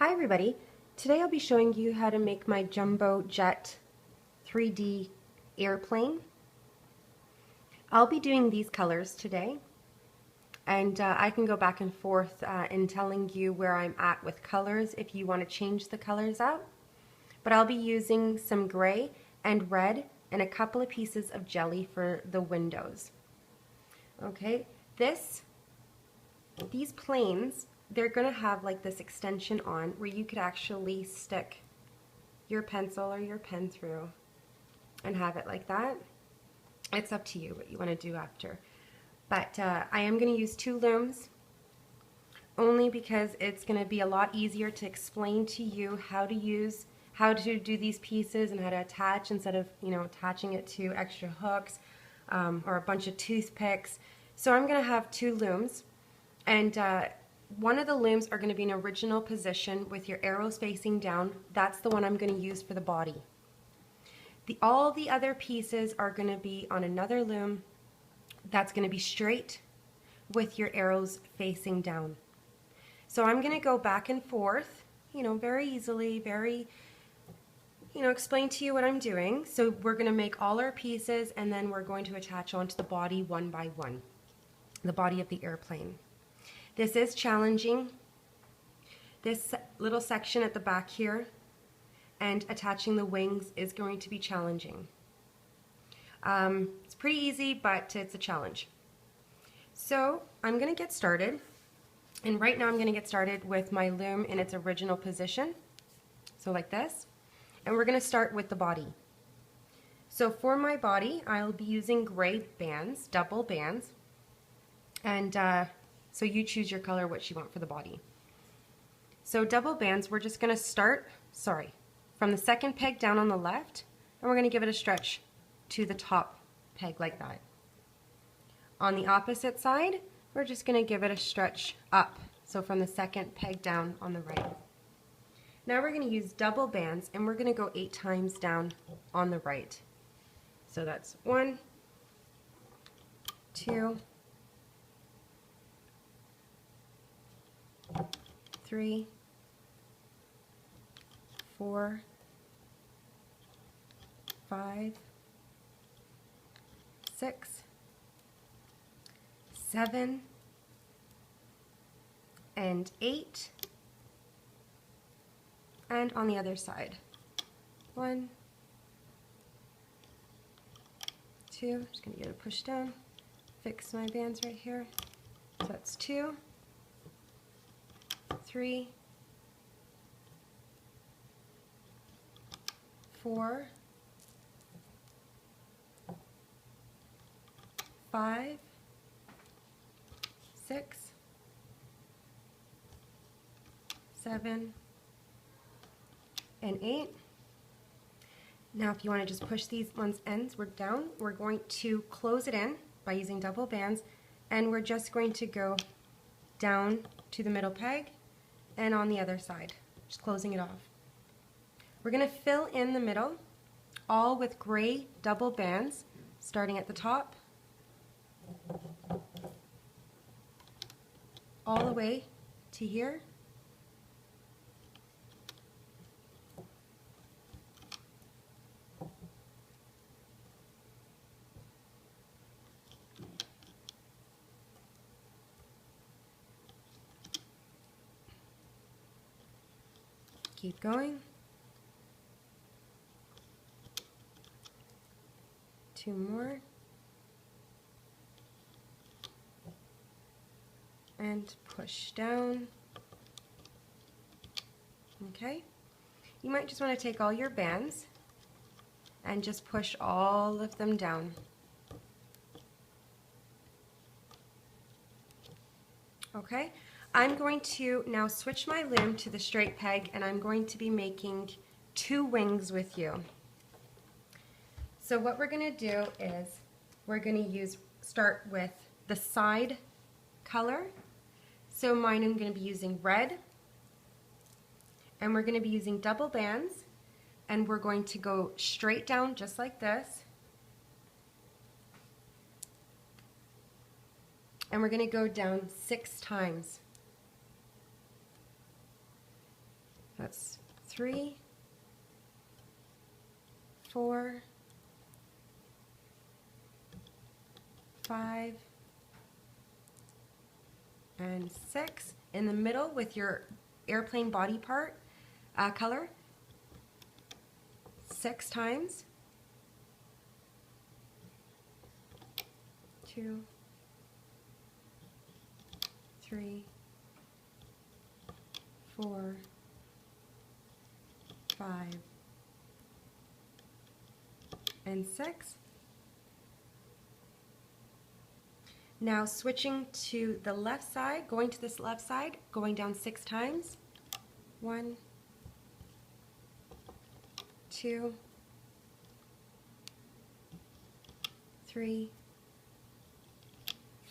Hi everybody, today I'll be showing you how to make my jumbo jet 3D airplane. I'll be doing these colors today, and I can go back and forth in telling you where I'm at with colors if you want to change the colors out. But I'll be using some gray and red and a couple of pieces of jelly for the windows. Okay, these planes, they're going to have like this extension on where you could actually stick your pencil or your pen through and have it like that. It's up to you what you want to do after. But I am going to use 2 looms only because it's going to be a lot easier to explain to you how to do these pieces and how to attach instead of, attaching it to extra hooks or a bunch of toothpicks. So I'm going to have 2 looms, and one of the looms are going to be in original position with your arrows facing down. That's the one I'm going to use for the body. All the other pieces are going to be on another loom that's going to be straight with your arrows facing down. So I'm going to go back and forth, very easily, explain to you what I'm doing. So we're going to make all our pieces, and then we're going to attach onto the body one by one, the body of the airplane. This is challenging. This little section at the back here and attaching the wings is going to be challenging. It's pretty easy, but it's a challenge. So I'm going to get started, and right now I'm going to get started with my loom in its original position, so like this, and we're going to start with the body. So for my body, I'll be using gray bands, double bands, and so you choose your color, what you want for the body. So double bands, we're just going to start, from the second peg down on the left, and we're going to give it a stretch to the top peg like that. On the opposite side, we're just going to give it a stretch up, so from the second peg down on the right. Now we're going to use double bands, and we're going to go 8 times down on the right. So that's 1, 2, 3, 4, 5, 6, 7, and 8, and on the other side. 1, 2, just going to get it pushed down, fix my bands right here. So that's 2, 3, 4, 5, 6, 7, and 8. Now if you want to just push these ones ends, we're down. We're going to close it in by using double bands, and we're just going to go down to the middle peg and on the other side, just closing it off. We're going to fill in the middle, all with gray double bands, starting at the top, all the way to here. Keep going. 2 more. And push down. Okay. You might just want to take all your bands and just push all of them down. Okay. I'm going to now switch my loom to the straight peg, and I'm going to be making 2 wings with you. So what we're going to do is we're going to start with the side color. So mine, I'm going to be using red, and we're going to be using double bands, and we're going to go straight down just like this, and we're going to go down 6 times. That's 3, 4, 5, and 6. In the middle with your airplane body part color, 6 times. 2, 3, 4, 5, and 6. Now switching to the left side, going to this left side, going down 6 times. 1, 2, 3,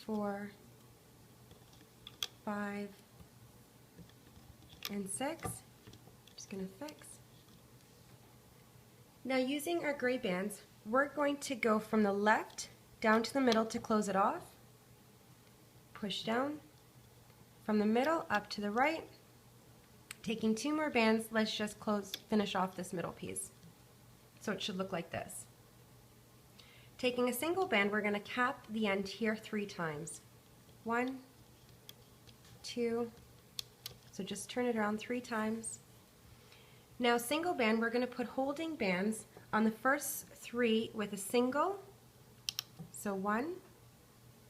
4, 5, and 6. Just going to fix. Now using our gray bands, we're going to go from the left down to the middle to close it off. Push down. From the middle up to the right. Taking 2 more bands, let's just finish off this middle piece. So it should look like this. Taking a single band, we're going to cap the end here 3 times. 1, 2, so just turn it around 3 times. Now single band, we're going to put holding bands on the first 3 with a single. So 1,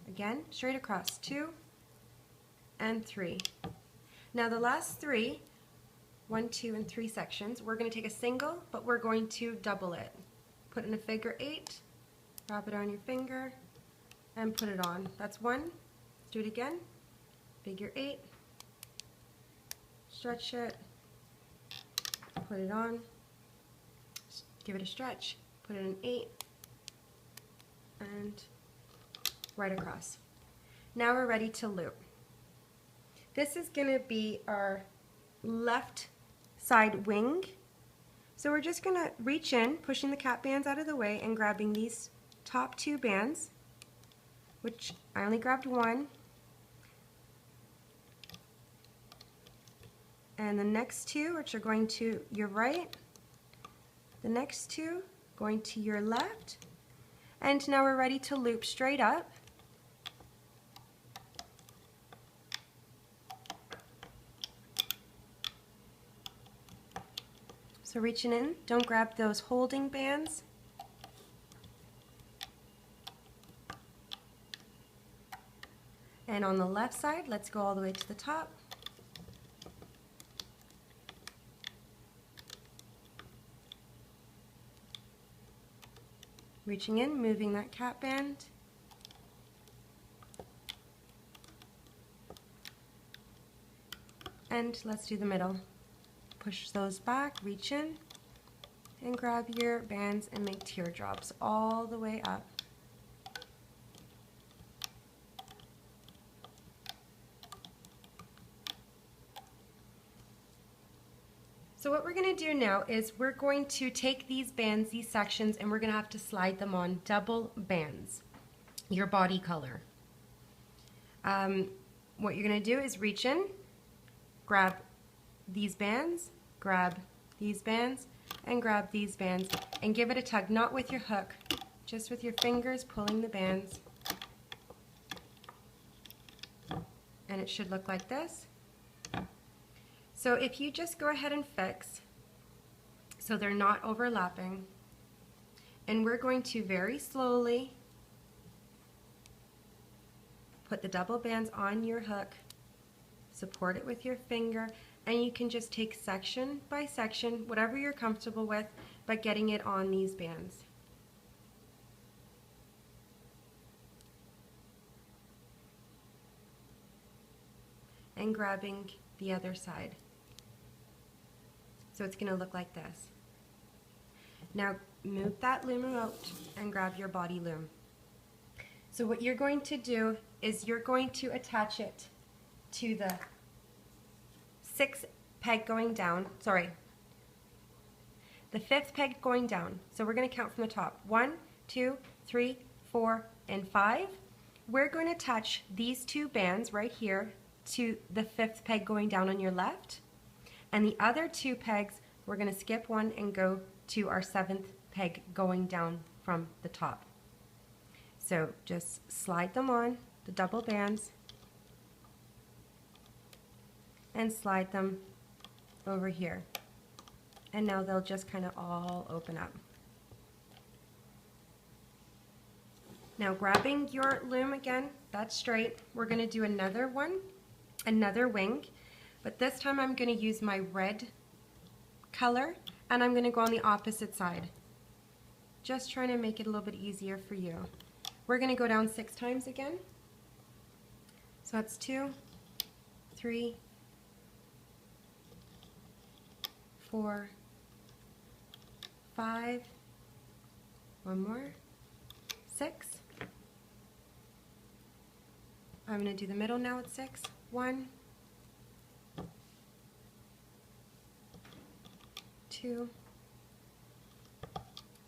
again, straight across, 2, and 3. Now the last 3, 1, 2, and 3 sections, we're going to take a single, but we're going to double it. Put in a figure 8, wrap it on your finger, and put it on. That's 1. Let's do it again. Figure 8, stretch it, put it on, give it a stretch, put it in 8, and right across. Now we're ready to loop. This is going to be our left side wing. So we're just going to reach in, pushing the cap bands out of the way and grabbing these top 2 bands, which I only grabbed 1. And the next 2, which are going to your right, the next 2 going to your left, and now we're ready to loop straight up. So reaching in, don't grab those holding bands. And on the left side, let's go all the way to the top. Reaching in, moving that cap band. And let's do the middle. Push those back, reach in, and grab your bands and make teardrops all the way up. So what we're going to do now is we're going to take these bands, these sections, and we're going to have to slide them on double bands, your body color. What you're going to do is reach in, grab these bands, grab these bands, and grab these bands, and give it a tug, not with your hook, just with your fingers pulling the bands. And it should look like this. So if you just go ahead and fix, so they're not overlapping, and we're going to very slowly put the double bands on your hook, support it with your finger, and you can just take section by section, whatever you're comfortable with, but getting it on these bands. And grabbing the other side. So it's going to look like this. Now move that loom out and grab your body loom. So what you're going to do is you're going to attach it to the 6th peg going down, the 5th peg going down. So we're going to count from the top. 1, 2, 3, 4, and 5. We're going to attach these 2 bands right here to the 5th peg going down on your left. And the other 2 pegs, we're going to skip one and go to our 7th peg going down from the top. So just slide them on, the double bands, and slide them over here. And now they'll just kind of all open up. Now grabbing your loom again, that's straight. We're going to do another one, another wing, but this time I'm going to use my red color and I'm going to go on the opposite side. Just trying to make it a little bit easier for you. We're going to go down 6 times again. So that's 2, 3, 4, 5, one more, 6. I'm going to do the middle now at 6. 1, 2,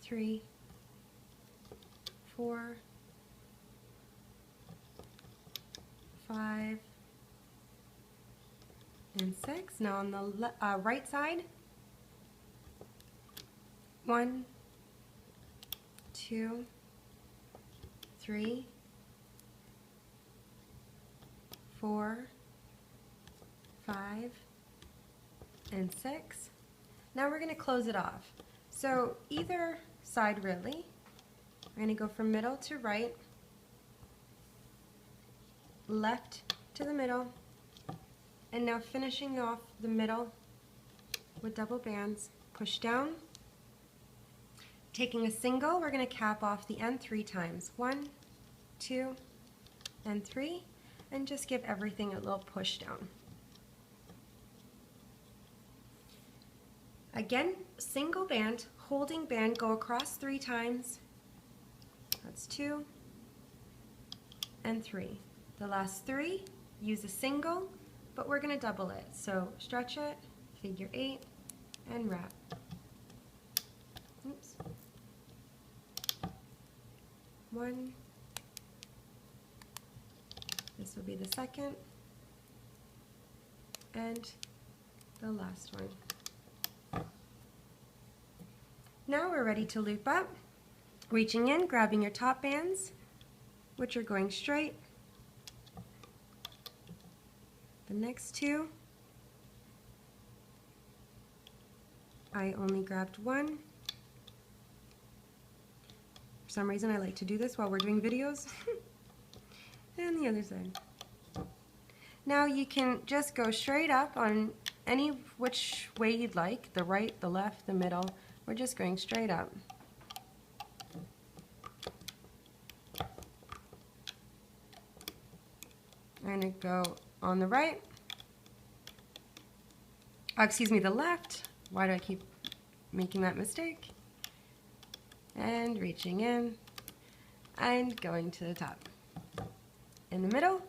3, 4, 5, and 6. Now on the right side, 1, 2, 3, 4, 5, and 6. Now we're going to close it off. So either side really. We're going to go from middle to right, left to the middle, and now finishing off the middle with double bands. Push down. Taking a single, we're going to cap off the end 3 times. 1, 2, and 3, and just give everything a little push down. Again, single band, holding band, go across 3 times. That's 2 and 3. The last 3, use a single, but we're going to double it. So stretch it, figure 8, and wrap. Oops. 1. This will be the second, and the last one. Now we're ready to loop up. Reaching in, grabbing your top bands, which are going straight. The next 2, I only grabbed 1. For some reason I like to do this while we're doing videos. And the other side. Now you can just go straight up on any which way you'd like, the right, the left, the middle. We're just going straight up. I'm going to go on the right, excuse me, the left. Why do I keep making that mistake? And reaching in and going to the top. In the middle,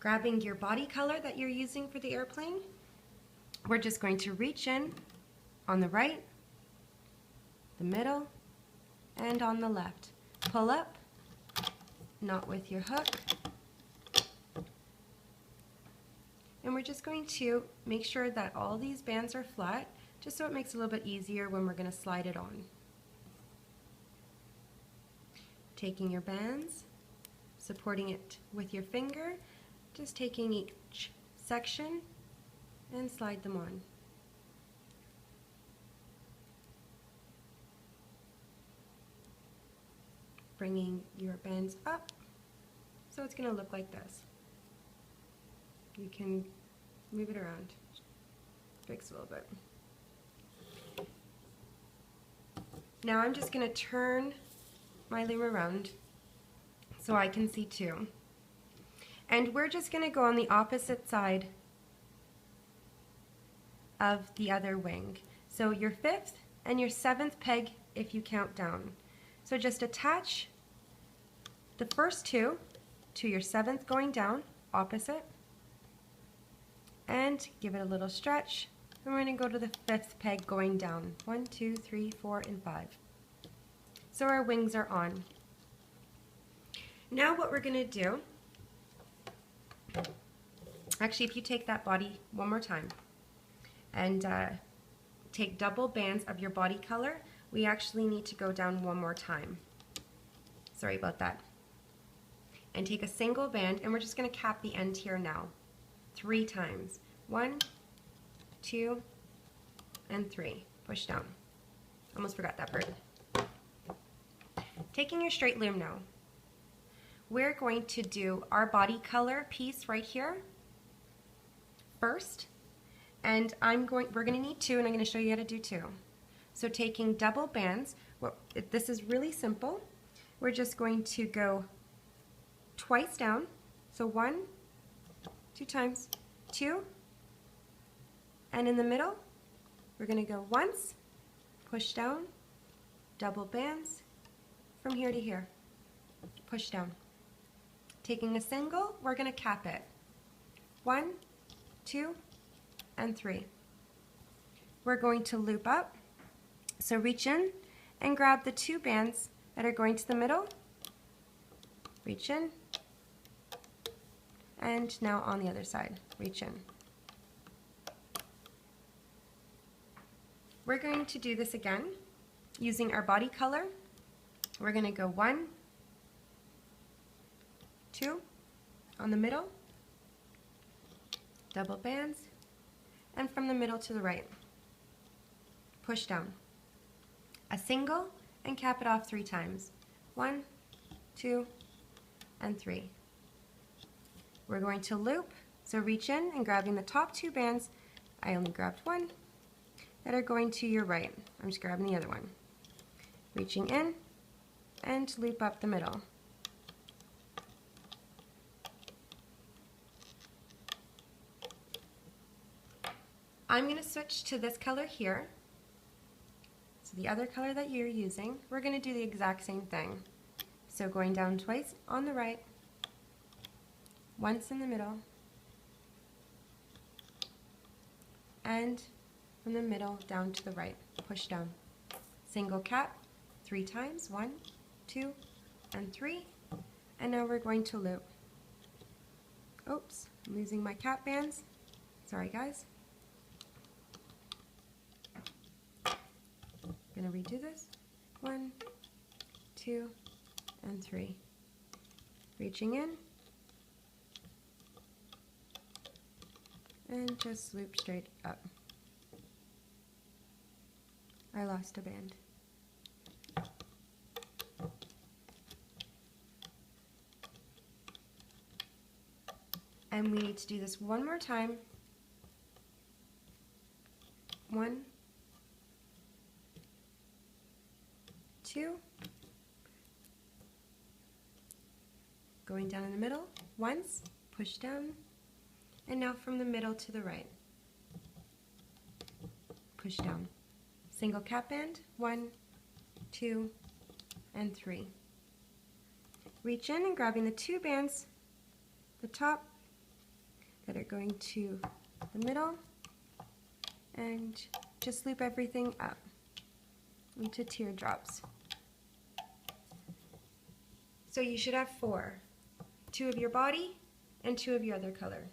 grabbing your body color that you're using for the airplane, we're just going to reach in on the right, the middle, and on the left. Pull up, not with your hook. And we're just going to make sure that all these bands are flat, just so it makes it a little bit easier when we're going to slide it on. Taking your bands, supporting it with your finger, just taking each section and slide them on. Bringing your bands up, so it's going to look like this. You can move it around, fix a little bit. Now I'm just going to turn my loom around so I can see too. And we're just going to go on the opposite side of the other wing. So your 5th and your 7th peg if you count down. So just attach the first 2 to your 7th going down, opposite, and give it a little stretch And we're going to go to the 5th peg going down. 1, 2, 3, 4, and 5. So our wings are on. Now what we're going to do, actually if you take that body one more time and take double bands of your body color, we actually need to go down one more time. Sorry about that. And take a single band, and we're just going to cap the end here now. 3 times. 1, 2, and 3. Push down. Almost forgot that part. Taking your straight loom now, we're going to do our body color piece right here first, and we're going to need 2, and I'm going to show you how to do 2. So taking double bands, this is really simple. We're just going to go twice down, so 1, 2 times, 2, and in the middle, we're going to go once, push down, double bands, from here to here, push down. Taking a single, we're going to cap it. 1, 2, and 3. We're going to loop up, so reach in and grab the 2 bands that are going to the middle, reach in, and now on the other side, reach in. We're going to do this again using our body color. We're going to go 1, 2 on the middle, double bands, and from the middle to the right, push down. A single and cap it off 3 times. 1, 2, and 3. We're going to loop, so reach in and grabbing the top 2 bands, I only grabbed 1, that are going to your right. I'm just grabbing the other one. Reaching in and loop up the middle. I'm going to switch to this color here. So the other color that you're using, we're going to do the exact same thing. So going down twice on the right, once in the middle, and from the middle down to the right, push down. Single cap 3 times, 1, 2, and 3, and now we're going to loop. Oops, I'm losing my cap bands. Sorry guys. Gonna redo this. 1, 2, and 3. Reaching in, and just loop straight up. I lost a band. And we need to do this one more time. 1, 2, going down in the middle, once, push down, and now from the middle to the right, push down. Single cap band, 1, 2, and 3. Reach in and grabbing the 2 bands, the top, that are going to the middle, and just loop everything up into teardrops. So you should have 4, 2 of your body and 2 of your other color.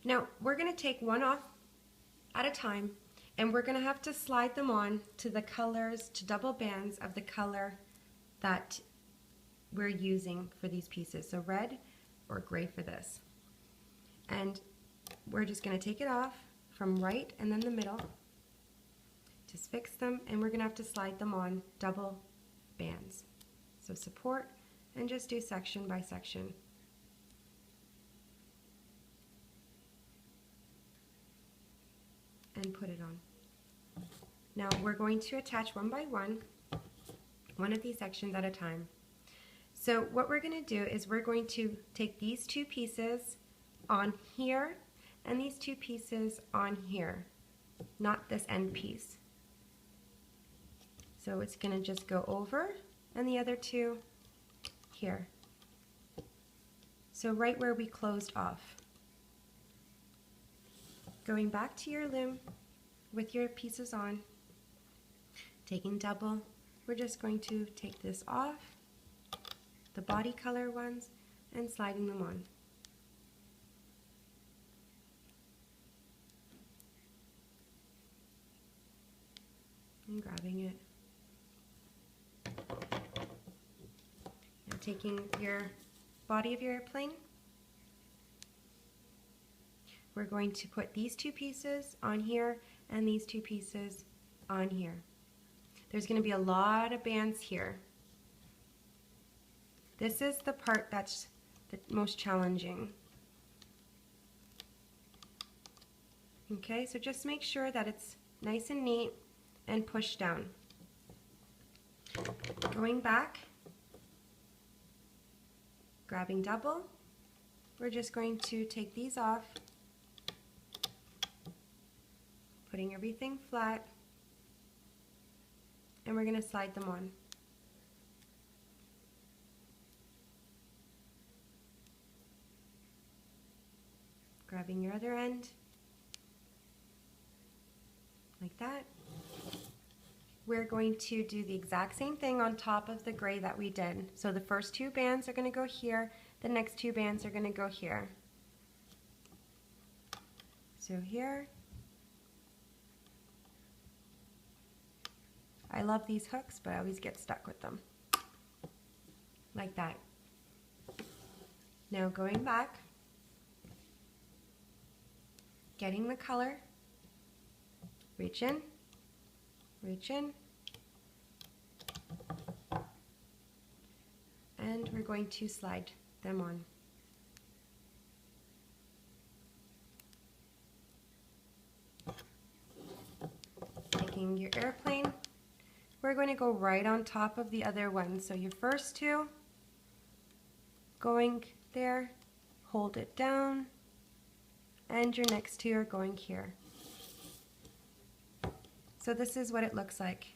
Now we're going to take one off at a time, and we're going to have to slide them on to the colors, to double bands of the color that we're using for these pieces. So red or gray for this. And we're just going to take it off from right and then the middle. Just fix them, and we're going to have to slide them on double bands. So support and just do section by section. And put it on. Now we're going to attach one by one of these sections at a time. So what we're going to do is we're going to take these 2 pieces on here and these 2 pieces on here, not this end piece. So it's going to just go over, and the other 2 here. So right where we closed off. Going back to your loom with your pieces on, taking double, we're just going to take this off, the body color ones, and sliding them on. And grabbing it. Now taking your body of your airplane, we're going to put these two pieces on here and these two pieces on here. There's going to be a lot of bands here. This is the part that's the most challenging. Okay, so just make sure that it's nice and neat and push down. Going back, grabbing double, we're just going to take these off, putting everything flat, and we're going to slide them on. Grabbing your other end, like that. We're going to do the exact same thing on top of the gray that we did. So the first two bands are going to go here, the next two bands are going to go here. So here. I love these hooks, but I always get stuck with them. Like that. Now going back, getting the color, reach in, and we're going to slide them on. Taking your airplane, we're going to go right on top of the other one. So your first two, going there, hold it down, and your next two are going here. So this is what it looks like.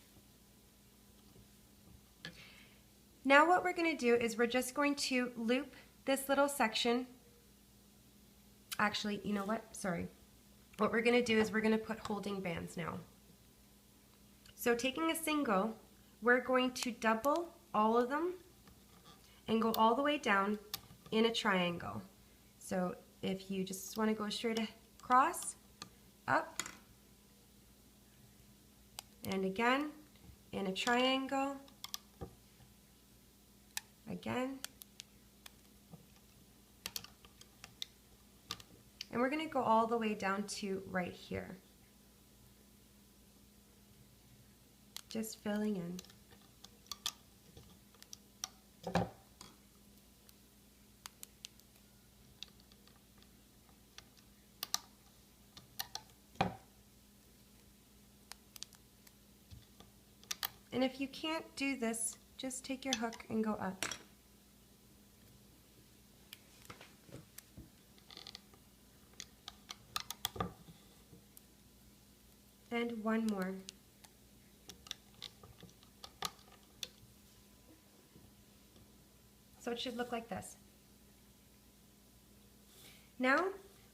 Now what we're going to do is we're just going to loop this little section. Actually, you know what? Sorry. What we're going to do is we're going to put holding bands now. So taking a single, we're going to double all of them and go all the way down in a triangle. So if you just want to go straight across, up, and again in a triangle, again, and we're going to go all the way down to right here, just filling in. And if you can't do this, just take your hook and go up. And one more. So it should look like this. Now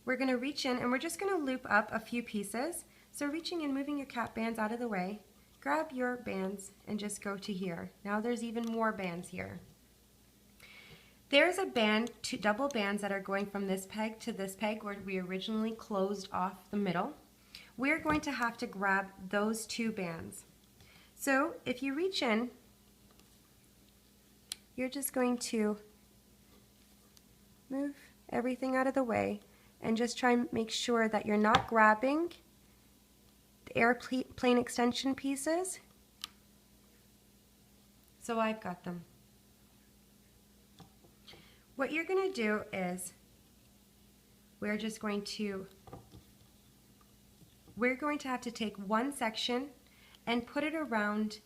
we're going to reach in and we're just going to loop up a few pieces. So reaching and moving your cap bands out of the way, grab your bands and just go to here. Now there's even more bands here. There's a band, two double bands that are going from this peg to this peg where we originally closed off the middle. We're going to have to grab those two bands. So if you reach in, you're just going to move everything out of the way and just try and make sure that you're not grabbing the airplane extension pieces. So I've got them. What you're going to do is we're going to have to take one section and put it around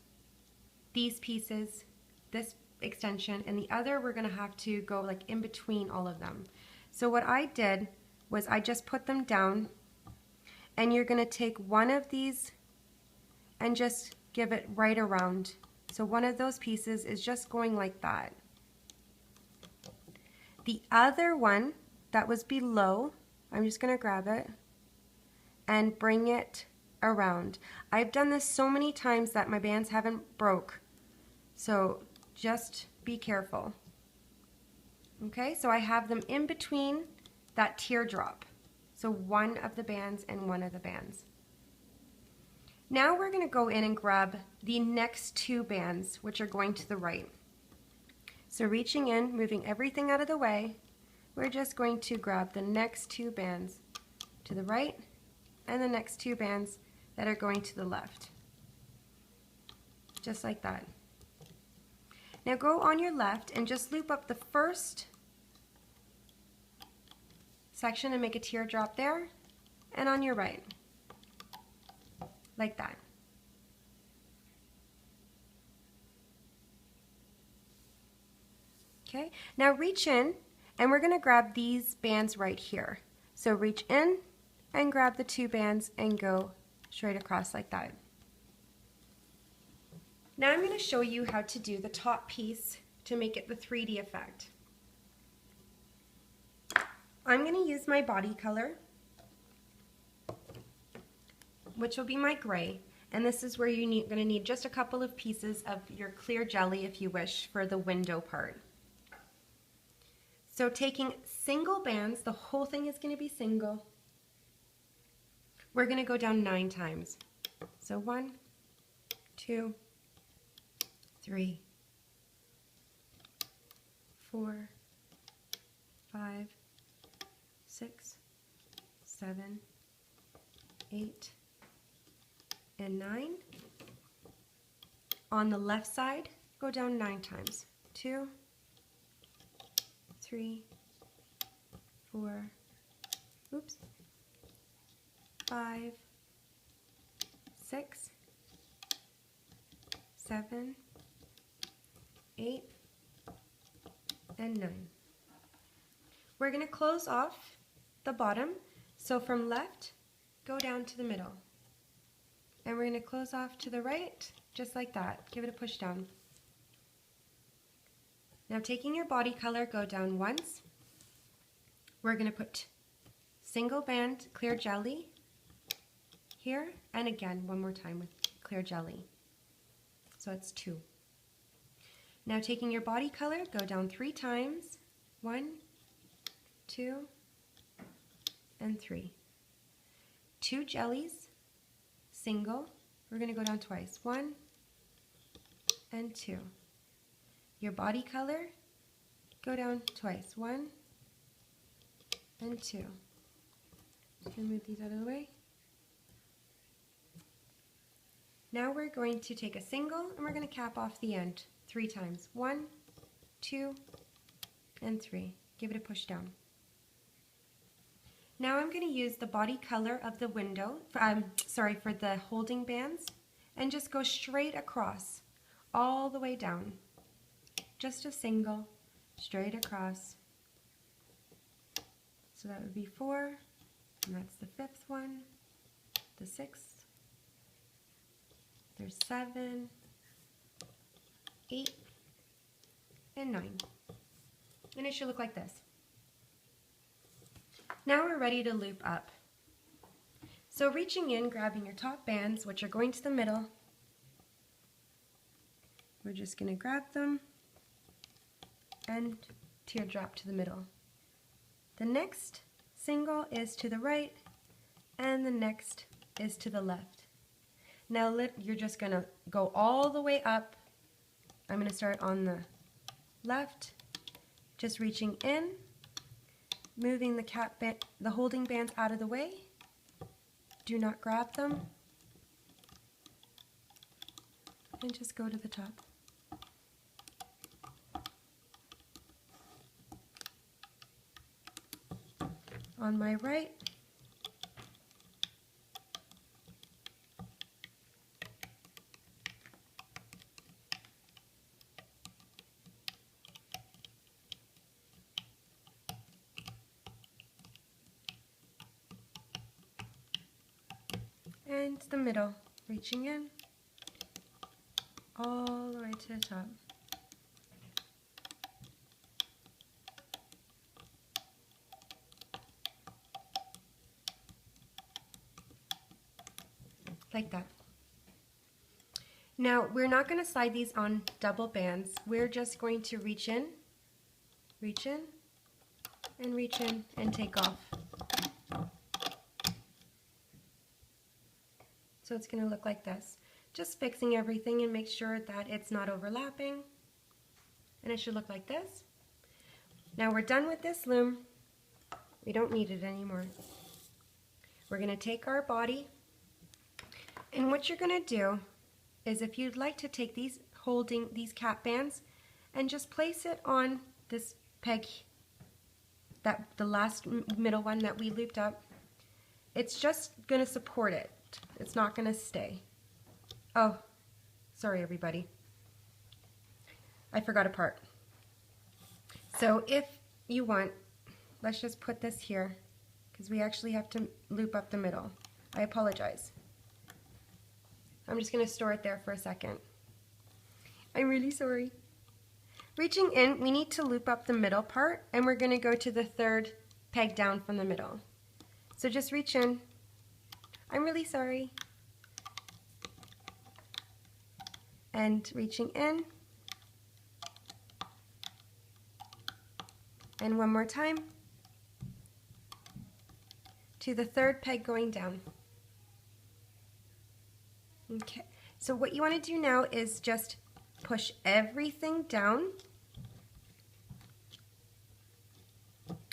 these pieces, this extension, and the other we're going to have to go like in between all of them. So what I did was I just put them down, and you're going to take one of these and just give it right around. So one of those pieces is just going like that. The other one that was below, I'm just going to grab it, and bring it around. I've done this so many times that my bands haven't broke. So just be careful. Okay, so I have them in between that teardrop. So one of the bands and one of the bands. Now we're going to go in and grab the next two bands, which are going to the right. So reaching in, moving everything out of the way, we're just going to grab the next two bands to the right and the next two bands that are going to the left. Just like that. Now go on your left and just loop up the first section and make a teardrop there, and on your right, like that. Okay, now reach in and we're going to grab these bands right here. So reach in and grab the two bands and go straight across like that. Now I'm going to show you how to do the top piece to make it the 3D effect. I'm going to use my body color, which will be my gray, and this is where you're going to need just a couple of pieces of your clear jelly if you wish for the window part. So taking single bands, the whole thing is going to be single. We're going to go down 9 times. So 1, 2, 3, 4, 5, 6, 7, 8, and 9. On the left side, go down 9 times. 2, 3, 4, 5, 6, 7, 8, and 9. We're going to close off the bottom, so from left, go down to the middle. And we're going to close off to the right, just like that. Give it a push down. Now taking your body color, go down once. We're going to put single band clear jelly here, and again one more time with clear jelly. So it's 2. Now taking your body color, go down 3 times. 1, 2, and 3. 2 jellies, single. We're going to go down twice. 1 and 2. Your body color, go down twice. 1 and 2. Just going to move these out of the way. Now we're going to take a single and we're going to cap off the end 3 times. 1, 2, and 3. Give it a push down. Now I'm going to use the body color of the window, for the holding bands, and just go straight across, all the way down. Just a single, straight across. So that would be 4, and that's the 5th one, the 6th, there's 7, 8, and 9. And it should look like this. Now we're ready to loop up. So reaching in, grabbing your top bands, which are going to the middle, we're just going to grab them and teardrop to the middle. The next single is to the right, and the next is to the left. Now you're just going to go all the way up. I'm going to start on the left, just reaching in, moving the holding bands out of the way. Do not grab them, and just go to the top. On my right, and the middle, reaching in all the way to the top. like that. Now, we're not going to slide these on double bands. We're just going to reach in, and reach in, and take off. So it's going to look like this. Just fixing everything and make sure that it's not overlapping. And it should look like this. Now we're done with this loom. We don't need it anymore. We're going to take our body, and what you're going to do is, if you'd like to take these, holding these cap bands, and just place it on this peg, the last middle one that we looped up. It's just going to support it. It's not going to stay. Oh, sorry everybody. I forgot a part. So if you want, let's just put this here, because we actually have to loop up the middle. I apologize. I'm just going to store it there for a second. I'm really sorry. Reaching in, we need to loop up the middle part, and we're going to go to the third peg down from the middle. So just reach in. I'm really sorry. And reaching in. And one more time. To the third peg going down. Okay, so what you want to do now is just push everything down.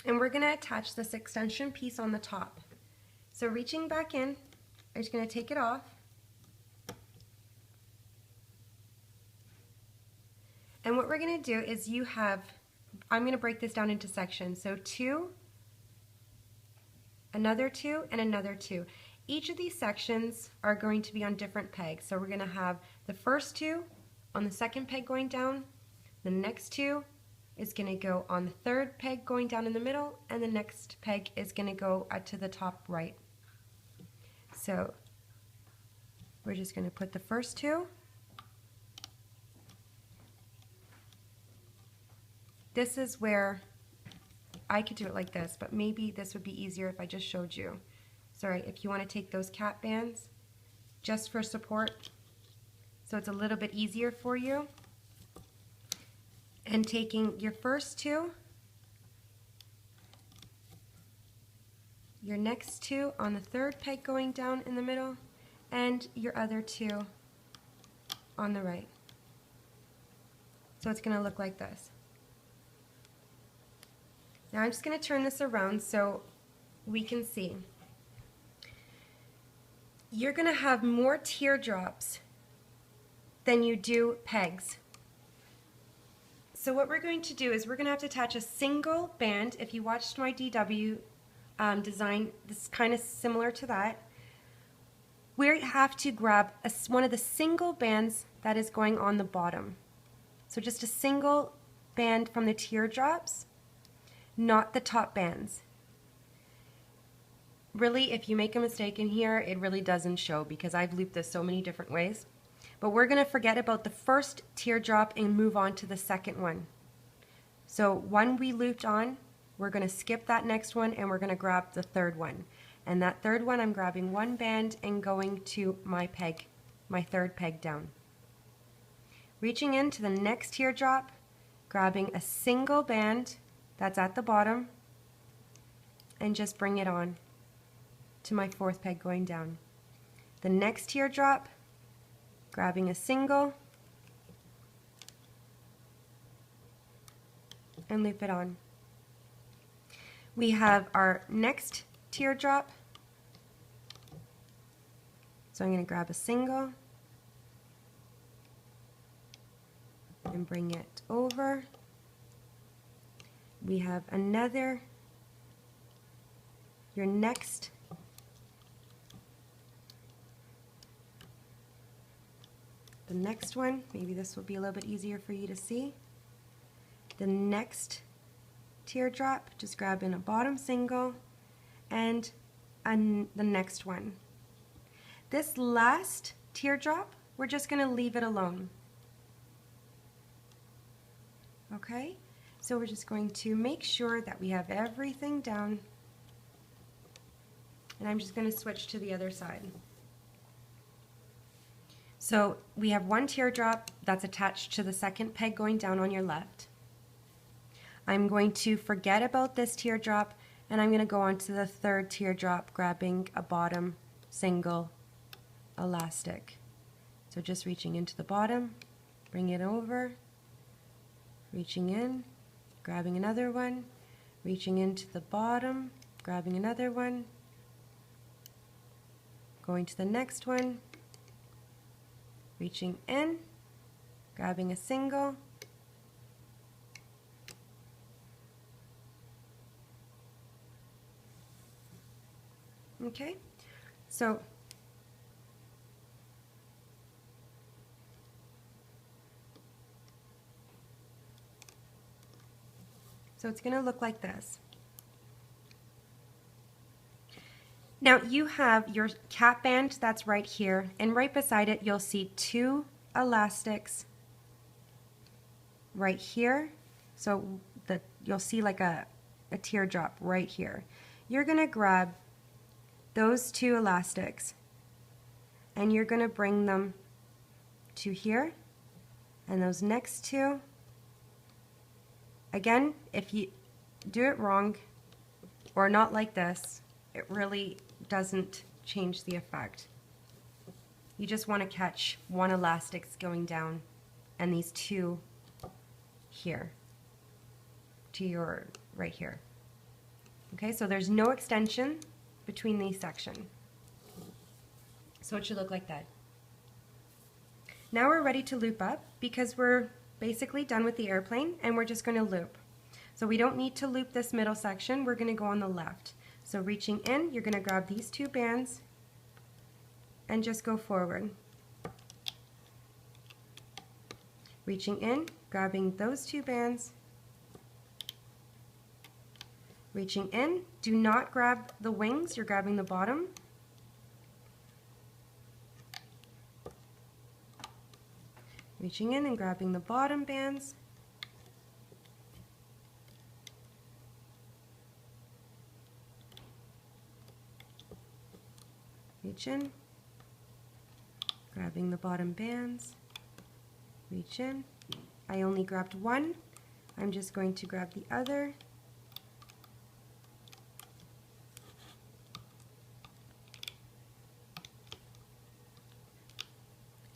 And we're going to attach this extension piece on the top. So reaching back in, I'm just going to take it off. And what we're going to do is I'm going to break this down into sections. So 2, another 2, and another 2. Each of these sections are going to be on different pegs. So we're going to have the first 2 on the second peg going down, the next 2 is going to go on the third peg going down in the middle, and the next peg is going to go to the top right. So we're just going to put the first 2. This is where I could do it like this, but maybe this would be easier if I just showed you. Sorry, if you want to take those cap bands just for support, so it's a little bit easier for you. And taking your first 2, your next 2 on the third peg going down in the middle, and your other 2 on the right. So it's going to look like this. Now I'm just going to turn this around so we can see. You're going to have more teardrops than you do pegs. So what we're going to do is we're going to have to attach a single band. If you watched my DW design, this is kind of similar to that. We have to grab one of the single bands that is going on the bottom. So just a single band from the teardrops, not the top bands. Really, if you make a mistake in here, it really doesn't show because I've looped this so many different ways. But we're going to forget about the first teardrop and move on to the second one. So one we looped on, we're going to skip that next one and we're going to grab the third one. And that third one, I'm grabbing one band and going to my peg, my third peg down. Reaching into the next teardrop, grabbing a single band that's at the bottom, and just bring it on to my fourth peg going down. The next teardrop, grabbing a single, and loop it on. We have our next teardrop, so I'm going to grab a single and bring it over. We have another, your next the next one, maybe this will be a little bit easier for you to see. The next teardrop, just grab in a bottom single, and the next one. This last teardrop, we're just going to leave it alone. Okay, so we're just going to make sure that we have everything down, and I'm just going to switch to the other side. So we have one teardrop that's attached to the second peg going down on your left. I'm going to forget about this teardrop and I'm going to go on to the third teardrop, grabbing a bottom single elastic. So just reaching into the bottom, bring it over, reaching in, grabbing another one, reaching into the bottom, grabbing another one, going to the next one, reaching in, grabbing a single, okay, so it's going to look like this. Now you have your cap band that's right here, and right beside it you'll see two elastics right here. So you'll see like a teardrop right here. You're going to grab those two elastics and you're going to bring them to here, and those next two, again, if you do it wrong or not like this, it really doesn't change the effect. You just want to catch one elastic going down and these two here to your right here. Okay, so there's no extension between these sections. So it should look like that. Now we're ready to loop up because we're basically done with the airplane and we're just going to loop. So we don't need to loop this middle section, we're going to go on the left. So reaching in, you're going to grab these two bands and just go forward. Reaching in, grabbing those two bands, reaching in, do not grab the wings, you're grabbing the bottom. Reaching in and grabbing the bottom bands. Reach in, grabbing the bottom bands, reach in. I only grabbed one, I'm just going to grab the other.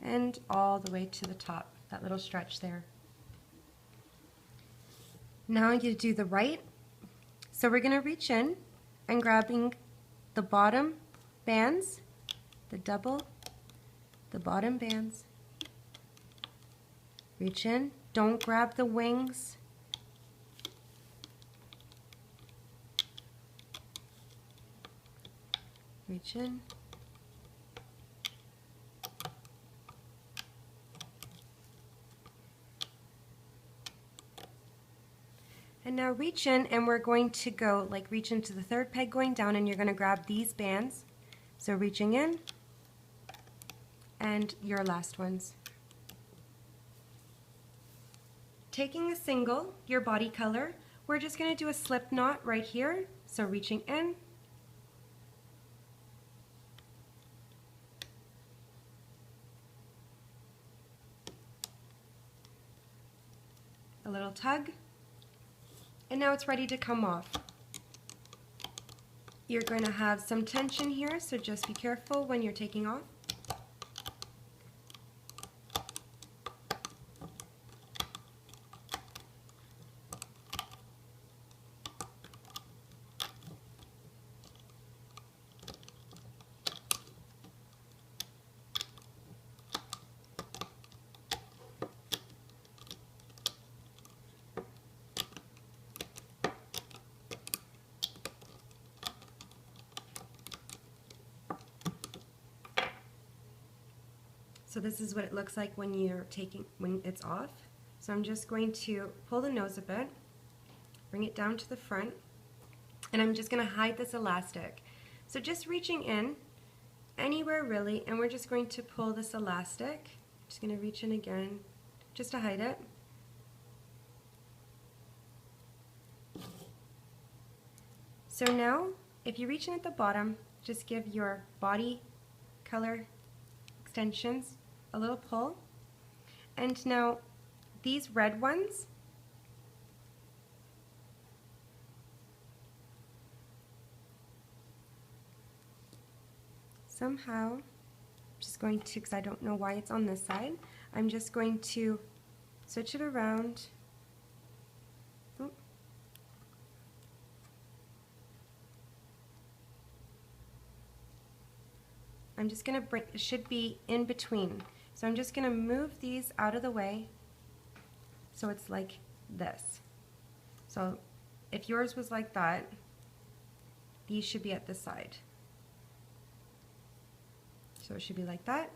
And all the way to the top, that little stretch there. Now I'm going to do the right. So we're going to reach in and grabbing the bottom bands, the bottom bands, reach in, don't grab the wings, reach in, and now reach in, and we're going to go like reach into the third peg going down, and you're going to grab these bands. So reaching in, and your last ones. Taking a single, your body color, we're just going to do a slip knot right here. So reaching in, a little tug, and now it's ready to come off. You're going to have some tension here, so just be careful when you're taking off. So this is what it looks like when it's off. So I'm just going to pull the nose a bit, bring it down to the front, and I'm just going to hide this elastic. So just reaching in anywhere really, and we're just going to pull this elastic. Just going to reach in again just to hide it. So now if you reach in at the bottom, just give your body color extensions a little pull. And now these red ones, somehow, I'm just going to, because I don't know why it's on this side, I'm just going to switch it around. Oh. I'm just going to bring, it should be in between. So I'm just going to move these out of the way so it's like this. So if yours was like that, these should be at this side. So it should be like that.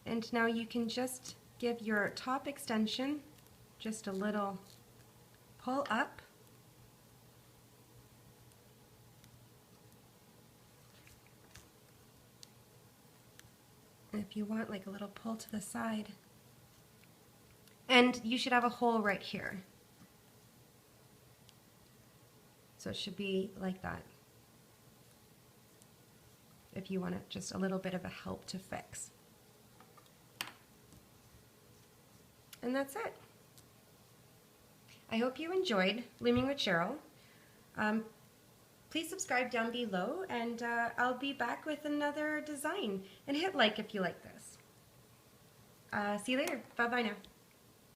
And now you can just give your top extension just a little pull up. And if you want like a little pull to the side. And you should have a hole right here. So it should be like that. If you want it just a little bit of a help to fix. And that's it. I hope you enjoyed Looming with Cheryl. Please subscribe down below, and I'll be back with another design. And hit like if you like this. See you later. Bye-bye now.